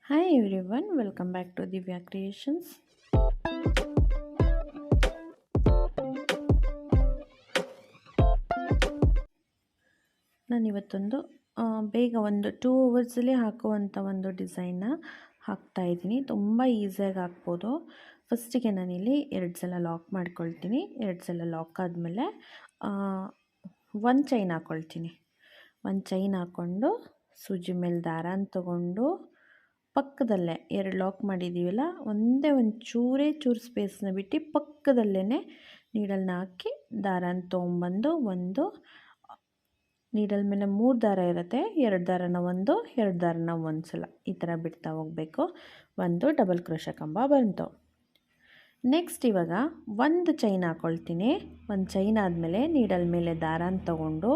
Hi everyone, welcome back to Divya Creations. ನಾನಿವತ್ತೊಂದು ಬೇಗ ಒಂದು 2 ಅವರ್ಸಲ್ಲಿ ಹಾಕುವಂಥ ಒಂದು ಡಿಸೈನ್ನ ಹಾಕ್ತಾಯಿದ್ದೀನಿ. ತುಂಬ ಈಸಿಯಾಗಿ ಹಾಕ್ಬೋದು. ಫಸ್ಟಿಗೆ ನಾನಿಲ್ಲಿ 2 ಸಲ ಲಾಕ್ ಮಾಡ್ಕೊಳ್ತೀನಿ. 2 ಸಲ ಲಾಕ್ ಆದಮೇಲೆ ಒಂದು ಚೈನ್ ಹಾಕ್ಕೊಳ್ತೀನಿ. ಒಂದು ಚೈನ್ ಹಾಕ್ಕೊಂಡು ಸೂಜಿ ಮೇಲೆ ದಾರಾನ ತಗೊಂಡು ಪಕ್ಕದಲ್ಲೇ 2 ಲಾಕ್ ಮಾಡಿದ್ದೀವಲ್ಲ, ಒಂದೇ ಒಂದು ಚೂರು ಸ್ಪೇಸ್ನ ಬಿಟ್ಟು ಪಕ್ಕದಲ್ಲೇ ನೀಡಲ್ನ ಹಾಕಿ ದಾರಾನ ತೊಗೊಂಬಂದು ಒಂದು ನೀಡಲ್ ಮೇಲೆ 3 ದಾರ ಇರುತ್ತೆ, 2 ದಾರನ 2 ದಾರನ ಒಂದು ಸಲ ಈ ಥರ ಬಿಡ್ತಾ ಹೋಗಬೇಕು. ಒಂದು ಡಬಲ್ ಕ್ರೋಶೆ ಕಂಬ ಬಂತು. ನೆಕ್ಸ್ಟ್ ಇವಾಗ ಒಂದು ಚೈನ್ ಹಾಕ್ಕೊಳ್ತೀನಿ. ಒಂದು ಚೈನ್ ಆದಮೇಲೆ ನೀಡಲ್ ಮೇಲೆ ದಾರಾನ ತಗೊಂಡು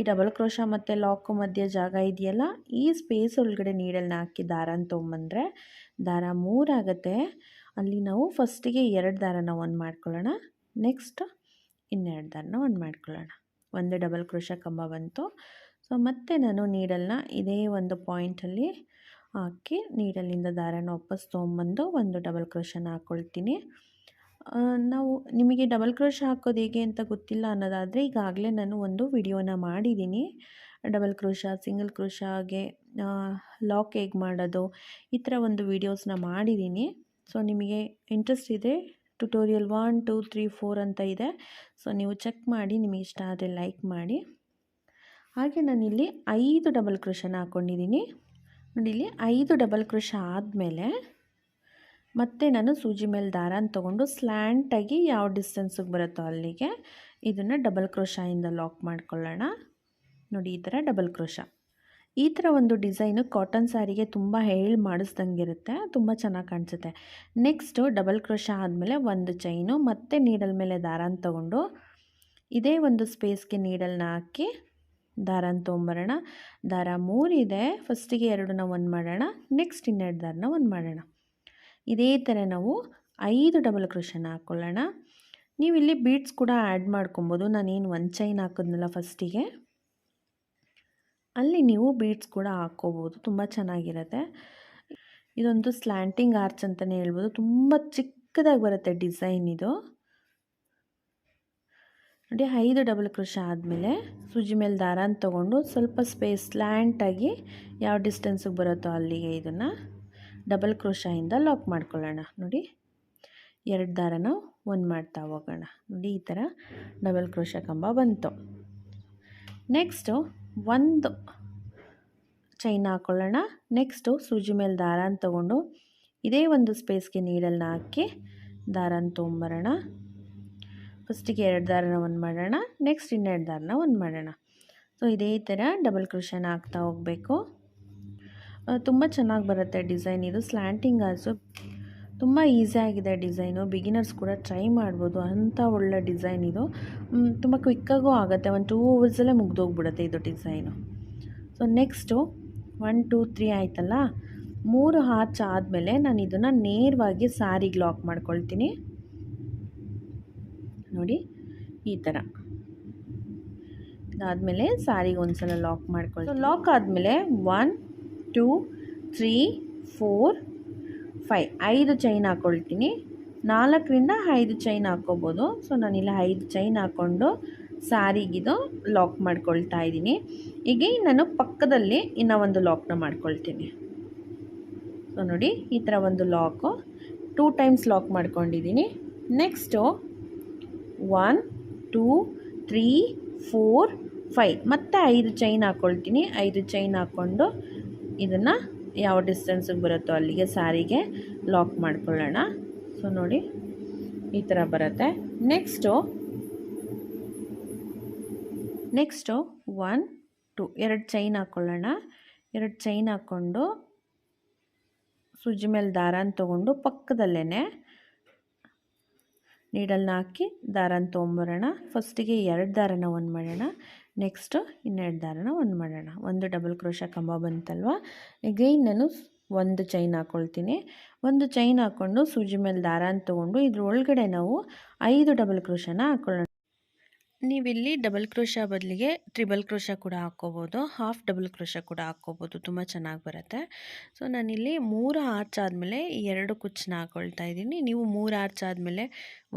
ಈ ಡಬಲ್ ಕ್ರೋಶ ಮತ್ತು ಲಾಕು ಮಧ್ಯೆ ಜಾಗ ಇದೆಯಲ್ಲ, ಈ ಸ್ಪೇಸ್ ಒಳಗಡೆ ನೀಡಲ್ನ ಹಾಕಿ ದಾರಾನ ತೊಗೊಂಬಂದರೆ ದಾರ 3 ಆಗುತ್ತೆ. ಅಲ್ಲಿ ನಾವು ಫಸ್ಟಿಗೆ 2 ದಾರನ ಒಂದು ಮಾಡ್ಕೊಳ್ಳೋಣ, ನೆಕ್ಸ್ಟ್ ಇನ್ನೆರಡು ದಾರನ ಒಂದು ಮಾಡ್ಕೊಳ್ಳೋಣ. ಒಂದು ಡಬಲ್ ಕ್ರೋಶ ಕಂಬ ಬಂತು. ಸೊ ಮತ್ತೆ ನಾನು ನೀಡಲ್ನ ಇದೇ ಒಂದು ಪಾಯಿಂಟಲ್ಲಿ ಹಾಕಿ ನೀಡಲಿಂದ ದಾರನ ವಾಪಸ್ ತೊಗೊಂಬಂದು ಒಂದು ಡಬಲ್ ಕ್ರೋಶನ ಹಾಕ್ಕೊಳ್ತೀನಿ. ನಾವು ನಿಮಗೆ ಡಬಲ್ ಕ್ರೋಶ ಹಾಕೋದು ಹೇಗೆ ಅಂತ ಗೊತ್ತಿಲ್ಲ ಅನ್ನೋದಾದರೆ, ಈಗಾಗಲೇ ನಾನು ಒಂದು ವಿಡಿಯೋನ ಮಾಡಿದ್ದೀನಿ. ಡಬಲ್ ಕ್ರೋಶ, ಸಿಂಗಲ್ ಕ್ರೋಶಗೆ ಲಾಕ್ ಹೇಗೆ ಮಾಡೋದು, ಈ ಥರ ಒಂದು ವೀಡಿಯೋಸ್ನ ಮಾಡಿದ್ದೀನಿ. ಸೊ ನಿಮಗೆ ಇಂಟ್ರೆಸ್ಟ್ ಇದೆ, ಟ್ಯುಟೋರಿಯಲ್ 1 2 3 4 ಅಂತ ಇದೆ. ಸೊ ನೀವು ಚೆಕ್ ಮಾಡಿ, ನಿಮಗೆ ಇಷ್ಟ ಆದರೆ ಲೈಕ್ ಮಾಡಿ. ಹಾಗೆ ನಾನಿಲ್ಲಿ 5 ಡಬಲ್ ಕ್ರೋಶನ ಹಾಕ್ಕೊಂಡಿದ್ದೀನಿ. ನೋಡಿ, ಇಲ್ಲಿ 5 ಡಬಲ್ ಕ್ರೋಶ ಆದಮೇಲೆ ಮತ್ತೆ ನಾನು ಸೂಜಿ ಮೇಲೆ ದಾರಾನ ತೊಗೊಂಡು ಸ್ಲ್ಯಾಂಟಾಗಿ ಯಾವ ಡಿಸ್ಟೆನ್ಸಿಗೆ ಬರುತ್ತೋ ಅಲ್ಲಿಗೆ ಇದನ್ನು ಡಬಲ್ ಕ್ರೋಶದಿಂದ ಲಾಕ್ ಮಾಡ್ಕೊಳ್ಳೋಣ. ನೋಡಿ, ಈ ಥರ ಡಬಲ್ ಕ್ರೋಶ. ಈ ಥರ ಒಂದು ಡಿಸೈನು ಕಾಟನ್ ಸ್ಯಾರಿಗೆ ತುಂಬ ಮಾಡಿಸ್ದಂಗೆ ಇರುತ್ತೆ, ತುಂಬ ಚೆನ್ನಾಗಿ ಕಾಣಿಸುತ್ತೆ. ನೆಕ್ಸ್ಟು ಡಬಲ್ ಕ್ರೋಶ ಆದಮೇಲೆ ಒಂದು ಚೈನು, ಮತ್ತೆ ನೀಡಲ್ ಮೇಲೆ ದಾರಾನ ತೊಗೊಂಡು ಇದೇ ಒಂದು ಸ್ಪೇಸ್ಗೆ ನೀಡಲ್ನ ಹಾಕಿ ದಾರಾನ ತೊಗೊಂಬರೋಣ. ದಾರ 3 ಇದೆ, ಫಸ್ಟಿಗೆ 2ನ ಒಂದು ಮಾಡೋಣ, ನೆಕ್ಸ್ಟ್ ಇನ್ನೆರಡು ದಾರನ ಒಂದು ಮಾಡೋಣ. ಇದೇ ಥರ ನಾವು 5 ಡಬಲ್ ಕ್ರೋಶನ ಹಾಕ್ಕೊಳ್ಳೋಣ. ನೀವು ಇಲ್ಲಿ ಬೀಡ್ಸ್ ಕೂಡ ಆ್ಯಡ್ ಮಾಡ್ಕೊಬೋದು. ನಾನೇನು ಒಂದು ಚೈನ್ ಹಾಕಿದ್ನಲ್ಲ ಫಸ್ಟಿಗೆ, ಅಲ್ಲಿ ನೀವು ಬೀಡ್ಸ್ ಕೂಡ ಹಾಕ್ಕೋಬೋದು, ತುಂಬ ಚೆನ್ನಾಗಿರುತ್ತೆ. ಇದೊಂದು ಸ್ಲ್ಯಾಂಟಿಂಗ್ ಆರ್ಚ್ ಅಂತಲೇ ಹೇಳ್ಬೋದು. ತುಂಬ ಚಿಕ್ಕದಾಗಿ ಬರುತ್ತೆ ಡಿಸೈನ್ ಇದು. ನೋಡಿ, 5 ಡಬಲ್ ಕ್ರೋಶ ಆದಮೇಲೆ ಸೂಜಿ ಮೇಲೆ ದಾರಾನ ತೊಗೊಂಡು ಸ್ವಲ್ಪ ಸ್ಪೇಸ್ ಸ್ಲ್ಯಾಂಟಾಗಿ ಯಾವ ಡಿಸ್ಟೆನ್ಸಿಗೆ ಬರುತ್ತೋ ಅಲ್ಲಿಗೆ ಇದನ್ನು ಡಬಲ್ ಕ್ರೋಶದಿಂದ ಲಾಕ್ ಮಾಡ್ಕೊಳ್ಳೋಣ. ನೋಡಿ, 2 ದಾರನ ಒಂದು ಮಾಡ್ತಾ ಹೋಗೋಣ. ನೋಡಿ, ಈ ಥರ ಡಬಲ್ ಕ್ರೋಶ ಕಂಬ ಬಂತು. ನೆಕ್ಸ್ಟು ಒಂದು ಚೈನ್ ಹಾಕ್ಕೊಳ್ಳೋಣ. ನೆಕ್ಸ್ಟು ಸೂಜಿ ಮೇಲೆ ದಾರಾನ ತೊಗೊಂಡು ಇದೇ ಒಂದು ಸ್ಪೇಸ್ಗೆ ನೀಡಲ್ನ ಹಾಕಿ ದಾರಾನ ತೊಗೊಂಬರೋಣ. ಫಸ್ಟಿಗೆ 2 ದಾರನ ಒಂದು ಮಾಡೋಣ, ನೆಕ್ಸ್ಟ್ ಇನ್ನೆರಡು ದಾರನ ಒಂದು ಮಾಡೋಣ. ಸೊ ಇದೇ ಥರ ಡಬಲ್ ಕ್ರೋಶನ ಹಾಕ್ತಾ ಹೋಗಬೇಕು. ತುಂಬ ಚೆನ್ನಾಗಿ ಬರುತ್ತೆ ಡಿಸೈನ್. ಇದು ಸ್ಲ್ಯಾಂಟಿಂಗ್ ಆರ್ಚು, ತುಂಬ ಈಸಿಯಾಗಿದೆ ಡಿಸೈನು. ಬಿಗಿನರ್ಸ್ ಕೂಡ ಟ್ರೈ ಮಾಡ್ಬೋದು, ಅಂಥ ಒಳ್ಳೆ ಡಿಸೈನ್ ಇದು. ತುಂಬ ಕ್ವಿಕ್ಕಾಗೂ ಆಗುತ್ತೆ, ಒಂದು 2 ಅವರ್ಸಲ್ಲೇ ಮುಗ್ದೋಗ್ಬಿಡುತ್ತೆ ಇದು ಡಿಸೈನು. ಸೊ ನೆಕ್ಸ್ಟು 1 2 3 ಆಯ್ತಲ್ಲ, 3 ಆರ್ಚ್ ಆದಮೇಲೆ ನಾನು ಇದನ್ನು ನೇರವಾಗಿ ಸ್ಯಾರಿಗೆ ಲಾಕ್ ಮಾಡ್ಕೊಳ್ತೀನಿ. ನೋಡಿ, ಈ ಥರ ಇದಾದಮೇಲೆ ಸ್ಯಾರಿಗೆ ಒಂದು ಸಲ ಲಾಕ್ ಮಾಡ್ಕೊಳ್ತೀನಿ. ಲಾಕ್ ಆದಮೇಲೆ 1 2 3 4 5 5 ಚೈನ್ ಹಾಕ್ಕೊಳ್ತೀನಿ. 4ರಿಂದ 5 ಚೈನ್ ಹಾಕ್ಕೋಬೋದು. ಸೊ ನಾನಿಲ್ಲ 5 ಚೈನ್ ಹಾಕ್ಕೊಂಡು ಸ್ಯಾರಿಗಿದು ಲಾಕ್ ಮಾಡ್ಕೊಳ್ತಾ ಇದ್ದೀನಿ. ಈಗ ನಾನು ಪಕ್ಕದಲ್ಲಿ ಇನ್ನೂ ಒಂದು ಲಾಕ್ನ ಮಾಡ್ಕೊಳ್ತೀನಿ. ಸೊ ನೋಡಿ, ಈ ಥರ ಒಂದು ಲಾಕು 2 ಟೈಮ್ಸ್ ಲಾಕ್ ಮಾಡ್ಕೊಂಡಿದ್ದೀನಿ. ನೆಕ್ಸ್ಟು 1 2 3 4 5 ಮತ್ತೆ 5 ಚೈನ್ ಹಾಕ್ಕೊಳ್ತೀನಿ. 5 ಚೈನ್ ಹಾಕ್ಕೊಂಡು ಇದನ್ನು ಯಾವ ಡಿಸ್ಟೆನ್ಸಿಗೆ ಬರುತ್ತೋ ಅಲ್ಲಿಗೆ ಸ್ಯಾರಿಗೆ ಲಾಕ್ ಮಾಡ್ಕೊಳ್ಳೋಣ. ಸೊ ನೋಡಿ, ಈ ಥರ ಬರುತ್ತೆ. ನೆಕ್ಸ್ಟು 1 2 2 ಚೈನ್ ಹಾಕ್ಕೊಳ್ಳೋಣ. 2 ಚೈನ್ ಹಾಕ್ಕೊಂಡು ಸೂಜಿ ಮೇಲೆ ದಾರಾನ ತೊಗೊಂಡು ಪಕ್ಕದಲ್ಲೇ ನೀಡಲ್ನ ಹಾಕಿ ದಾರಾನ ತೊಗೊಂಬರೋಣ. ಫಸ್ಟಿಗೆ 2 ದಾರನ ಒಂದು ಮಾಡೋಣ, ನೆಕ್ಸ್ಟು ಇನ್ನೆರಡು ದಾರನ ಒಂದು ಮಾಡೋಣ. ಒಂದು ಡಬಲ್ ಕ್ರೋಶ ಕಂಬ ಬಂತಲ್ವ, ಅಗೈನ್ ನಾನು ಒಂದು ಚೈನ್ ಹಾಕ್ಕೊಳ್ತೀನಿ. ಒಂದು ಚೈನ್ ಹಾಕ್ಕೊಂಡು ಸೂಜಿ ಮೇಲೆ ದಾರಾನ ತೊಗೊಂಡು ಇದ್ರ ಒಳಗಡೆ ನಾವು 5 ಡಬಲ್ ಕ್ರೋಶನ ಹಾಕ್ಕೊಳ್ಳೋಣ. ನೀವಿಲ್ಲಿ ಡಬಲ್ ಕ್ರೋಶಾ ಬದಲಿಗೆ ಟ್ರಿಬಲ್ ಕ್ರೋಶಾ ಕೂಡ ಹಾಕ್ಕೋಬೋದು, ಹಾಫ್ ಡಬಲ್ ಕ್ರೋಶಾ ಕೂಡ ಹಾಕ್ಕೋಬೋದು, ತುಂಬ ಚೆನ್ನಾಗಿ ಬರುತ್ತೆ. ಸೊ ನಾನಿಲ್ಲಿ 3 ಆರ್ಚ್ ಆದಮೇಲೆ 2 ಕುಚ್ಚನ್ನ ಹಾಕ್ಕೊಳ್ತಾ ಇದ್ದೀನಿ. ನೀವು 3 ಆರ್ಚ್ ಆದಮೇಲೆ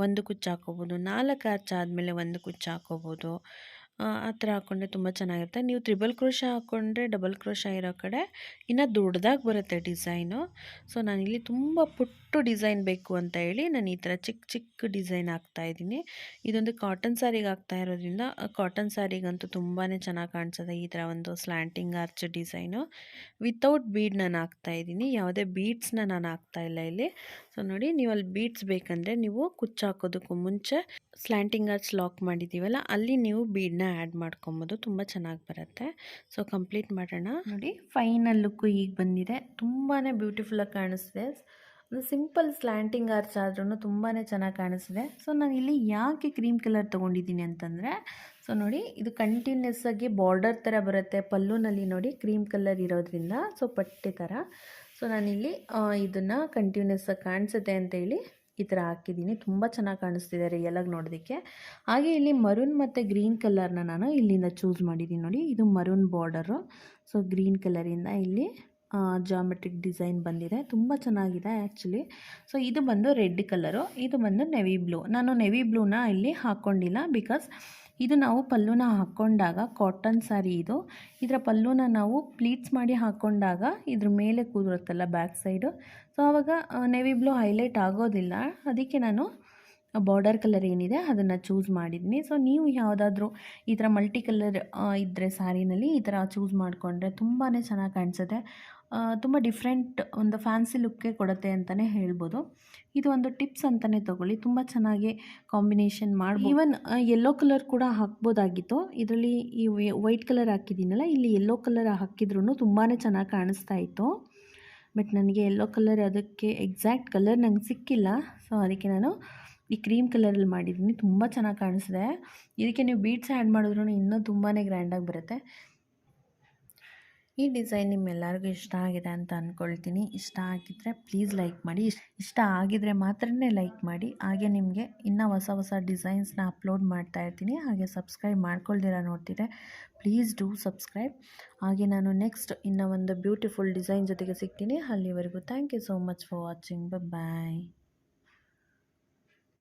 1 ಕುಚ್ಚು ಹಾಕ್ಕೋಬೋದು, 4 ಆರ್ಚ್ ಆದಮೇಲೆ 1 ಕುಚ್ಚು ಹಾಕ್ಕೋಬೋದು. ಆ ಥರ ಹಾಕ್ಕೊಂಡ್ರೆ ತುಂಬ ಚೆನ್ನಾಗಿರುತ್ತೆ. ನೀವು ಟ್ರಿಬಲ್ ಕ್ರೋಶಾ ಹಾಕ್ಕೊಂಡ್ರೆ ಡಬಲ್ ಕ್ರೋಶಾ ಇರೋ ಕಡೆ ಇನ್ನೂ ದೊಡ್ಡದಾಗಿ ಬರುತ್ತೆ ಡಿಸೈನು. ಸೊ ನಾನಿಲ್ಲಿ ತುಂಬ ಪುಟ್ಟು ಡಿಸೈನ್ ಬೇಕು ಅಂತ ಹೇಳಿ ನಾನು ಈ ಥರ ಚಿಕ್ಕ ಚಿಕ್ಕ ಡಿಸೈನ್ ಹಾಕ್ತಾಯಿದ್ದೀನಿ. ಇದೊಂದು ಕಾಟನ್ ಸ್ಯಾರಿಗೆ ಹಾಕ್ತಾ ಇರೋದ್ರಿಂದ ಕಾಟನ್ ಸ್ಯಾರಿಗಂತೂ ತುಂಬಾ ಚೆನ್ನಾಗಿ ಕಾಣಿಸುತ್ತೆ ಈ ಥರ ಒಂದು slanting arch design. Without bead ನಾನು ಹಾಕ್ತಾಯಿದ್ದೀನಿ, ಯಾವುದೇ ಬೀಡ್ಸ್ನ ನಾನು ಹಾಕ್ತಾಯಿಲ್ಲ ಇಲ್ಲಿ. ಸೊ ನೋಡಿ, ನೀವು ಅಲ್ಲಿ ಬೀಡ್ಸ್ ಬೇಕಂದರೆ ನೀವು ಕುಚ್ಚು ಹಾಕೋದಕ್ಕೂ ಮುಂಚೆ ಸ್ಲ್ಯಾಂಟಿಂಗ್ ಆರ್ಚ್ ಲಾಕ್ ಮಾಡಿದ್ದೀವಲ್ಲ ಅಲ್ಲಿ ನೀವು ಬೀಡನ್ನ ಆ್ಯಡ್ ಮಾಡ್ಕೊಬೋದು, ತುಂಬ ಚೆನ್ನಾಗಿ ಬರುತ್ತೆ. ಸೊ ಕಂಪ್ಲೀಟ್ ಮಾಡೋಣ. ನೋಡಿ, ಫೈನಲ್ ಲುಕ್ಕು ಈಗ ಬಂದಿದೆ, ತುಂಬಾ ಬ್ಯೂಟಿಫುಲ್ಲಾಗಿ ಕಾಣಿಸ್ತಿದೆ. ಒಂದು ಸಿಂಪಲ್ ಸ್ಲ್ಯಾಂಟಿಂಗ್ ಆರ್ಚ್ ಆದ್ರೂ ತುಂಬಾ ಚೆನ್ನಾಗಿ ಕಾಣಿಸ್ತಿದೆ. ಸೊ ನಾನು ಇಲ್ಲಿ ಯಾಕೆ ಕ್ರೀಮ್ ಕಲರ್ ತೊಗೊಂಡಿದ್ದೀನಿ ಅಂತಂದರೆ, ಸೊ ನೋಡಿ, ಇದು ಕಂಟಿನ್ಯೂಸ್ ಆಗಿ ಬಾರ್ಡರ್ ಥರ ಬರುತ್ತೆ ಪಲ್ಲುನಲ್ಲಿ. ನೋಡಿ, ಕ್ರೀಮ್ ಕಲರ್ ಇರೋದ್ರಿಂದ ಸೊ ಪಟ್ಟೆ ಥರ. ಸೊ ನಾನಿಲ್ಲಿ ಇದನ್ನು ಕಂಟಿನ್ಯೂಸ್ ಆಗಿ ಕಾಣಿಸುತ್ತೆ ಅಂತೇಳಿ ಈ ಥರ ಹಾಕಿದ್ದೀನಿ. ತುಂಬ ಚೆನ್ನಾಗಿ ಕಾಣಿಸ್ತಿದೆ ರಿಯಲಾಗಿ ನೋಡೋದಕ್ಕೆ. ಹಾಗೆ ಇಲ್ಲಿ ಮರೂನ್ ಮತ್ತು ಗ್ರೀನ್ ಕಲರ್ನ ನಾನು ಇಲ್ಲಿಂದ ಚೂಸ್ ಮಾಡಿದ್ದೀನಿ. ನೋಡಿ, ಇದು ಮರೂನ್ ಬಾರ್ಡರು. ಸೊ ಗ್ರೀನ್ ಕಲರಿಂದ ಇಲ್ಲಿ ಜಾಮೆಟ್ರಿಕ್ ಡಿಸೈನ್ ಬಂದಿದೆ, ತುಂಬ ಚೆನ್ನಾಗಿದೆ ಆ್ಯಕ್ಚುಲಿ. ಸೊ ಇದು ಬಂದು ರೆಡ್ ಕಲರು, ಇದು ಬಂದು ನೆವಿ ಬ್ಲೂ. ನಾನು ನೆವಿ ಬ್ಲೂನ ಇಲ್ಲಿ ಹಾಕ್ಕೊಂಡಿಲ್ಲ, ಬಿಕಾಸ್ ಇದು ನಾವು ಪಲ್ಲುನ ಹಾಕ್ಕೊಂಡಾಗ ಕಾಟನ್ ಸ್ಯಾರಿ ಇದು, ಇದರ ಪಲ್ಲುನ ನಾವು ಪ್ಲೀಟ್ಸ್ ಮಾಡಿ ಹಾಕ್ಕೊಂಡಾಗ ಇದ್ರ ಮೇಲೆ ಕೂದಿರುತ್ತಲ್ಲ ಬ್ಯಾಕ್ ಸೈಡು, ಸೊ ಆವಾಗ ನೆವಿ ಬ್ಲೂ ಹೈಲೈಟ್ ಆಗೋದಿಲ್ಲ. ಅದಕ್ಕೆ ನಾನು ಬಾರ್ಡರ್ ಕಲರ್ ಏನಿದೆ ಅದನ್ನು ಚೂಸ್ ಮಾಡಿದ್ದೀನಿ. ಸೊ ನೀವು ಯಾವುದಾದ್ರೂ ಈ ಥರ ಮಲ್ಟಿ ಕಲರ್ ಇದ್ದರೆ ಸ್ಯಾರಿನಲ್ಲಿ ಈ ಥರ ಚೂಸ್ ಮಾಡಿಕೊಂಡ್ರೆ ತುಂಬಾ ಚೆನ್ನಾಗಿ ಕಾಣಿಸುತ್ತೆ. ತುಂಬ ಡಿಫ್ರೆಂಟ್ ಒಂದು ಫ್ಯಾನ್ಸಿ ಲುಕ್ಕೇ ಕೊಡುತ್ತೆ ಅಂತಲೇ ಹೇಳ್ಬೋದು. ಇದು ಒಂದು ಟಿಪ್ಸ್ ಅಂತಲೇ ತೊಗೊಳ್ಳಿ, ತುಂಬ ಚೆನ್ನಾಗಿ ಕಾಂಬಿನೇಷನ್ ಮಾಡ್ಬೋದು. ಈವನ್ ಯೆಲ್ಲೋ ಕಲರ್ ಕೂಡ ಹಾಕ್ಬೋದಾಗಿತ್ತು. ಇದರಲ್ಲಿ ಈ ವೈಟ್ ಕಲರ್ ಹಾಕಿದ್ದೀನಲ್ಲ, ಇಲ್ಲಿ ಯೆಲ್ಲೋ ಕಲರ್ ಹಾಕಿದ್ರೂ ತುಂಬಾ ಚೆನ್ನಾಗಿ ಕಾಣಿಸ್ತಾ ಇತ್ತು. ಬಟ್ ನನಗೆ ಯೆಲ್ಲೋ ಕಲರ್ ಅದಕ್ಕೆ ಎಕ್ಸಾಕ್ಟ್ ಕಲರ್ ನಂಗೆ ಸಿಕ್ಕಿಲ್ಲ. ಸೊ ಅದಕ್ಕೆ ನಾನು ಈ ಕ್ರೀಮ್ ಕಲರಲ್ಲಿ ಮಾಡಿದ್ದೀನಿ, ತುಂಬ ಚೆನ್ನಾಗಿ ಕಾಣಿಸಿದೆ. ಇದಕ್ಕೆ ನೀವು ಬೀಡ್ಸ್ ಆ್ಯಡ್ ಮಾಡಿದ್ರೂ ಇನ್ನೂ ತುಂಬಾ ಗ್ರ್ಯಾಂಡಾಗಿ ಬರುತ್ತೆ. ಈ ಡಿಸೈನ್ ನಿಮ್ಮೆಲ್ಲರಿಗೂ ಇಷ್ಟ ಆಗಿದೆ ಅಂತ ಅಂದ್ಕೊಳ್ತೀನಿ. ಇಷ್ಟ ಆಗಿದ್ದರೆ ಪ್ಲೀಸ್ ಲೈಕ್ ಮಾಡಿ. ಇಷ್ಟ ಆಗಿದರೆ ಮಾತ್ರನೇ ಲೈಕ್ ಮಾಡಿ. ಹಾಗೆ ನಿಮಗೆ ಇನ್ನೂ ಹೊಸ ಹೊಸ ಡಿಸೈನ್ಸ್ನ ಅಪ್ಲೋಡ್ ಮಾಡ್ತಾ ಇರ್ತೀನಿ. ಹಾಗೆ ಸಬ್ಸ್ಕ್ರೈಬ್ ಮಾಡ್ಕೊಳ್ದಿರ ನೋಡ್ತಿದ್ರೆ ಪ್ಲೀಸ್ ಡೂ ಸಬ್ಸ್ಕ್ರೈಬ್. ಹಾಗೆ ನಾನು ನೆಕ್ಸ್ಟ್ ಇನ್ನೂ ಒಂದು ಬ್ಯೂಟಿಫುಲ್ ಡಿಸೈನ್ ಜೊತೆಗೆ ಸಿಗ್ತೀನಿ. ಅಲ್ಲಿವರೆಗೂ thank you so much for watching. Bye.